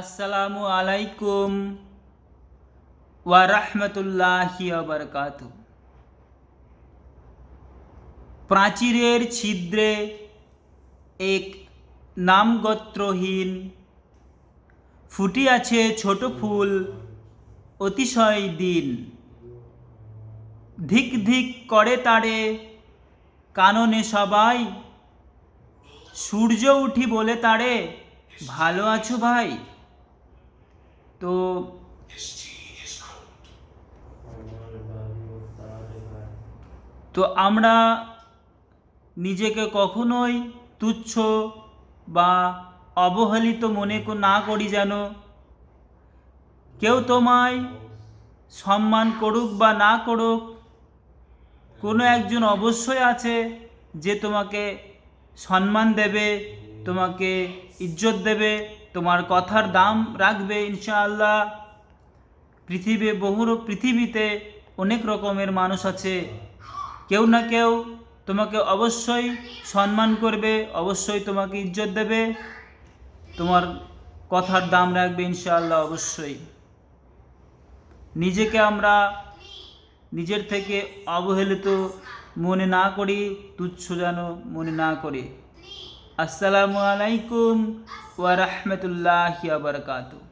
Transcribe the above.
আসসালামু আলাইকুম ওয়া রাহমাতুল্লাহি ওয়া বারাকাতুহু। প্রাচীরের ছিদ্রে এক নামগোত্রহীন ফুটিয়াছে ছোট ফুল অতিশয় দিন। ধিক ধিক করে তারে কাননে সবাই, সূর্য উঠি বলে তারে ভালো আছো ভাই। তো তো আমরা নিজেকে কখনোই তুচ্ছ বা অবহেলিত মনে না করি, যেন কেউ তোমায় সম্মান করুক বা না করুক, কোনো একজন অবশ্যই আছে যে তোমাকে সম্মান দেবে, তোমাকে ইজ্জত দেবে, তোমার কথার দাম রাখবে ইনশাআল্লাহ। পৃথিবীতে অনেক রকমের মানুষ আছে, কেউ না কেউ তোমাকে অবশ্যই সম্মান করবে, অবশ্যই তোমাকে ইজ্জত দেবে, তোমার কথার দাম রাখবে ইনশাআল্লাহ অবশ্যই। নিজেকে আমরা নিজের থেকে অবহেলিত মনে না করি, তুচ্ছ যেন মনে না করি। আসসালামু আলাইকুম ওয়া রাহমাতুল্লাহি ওয়া বারাকাতুহু।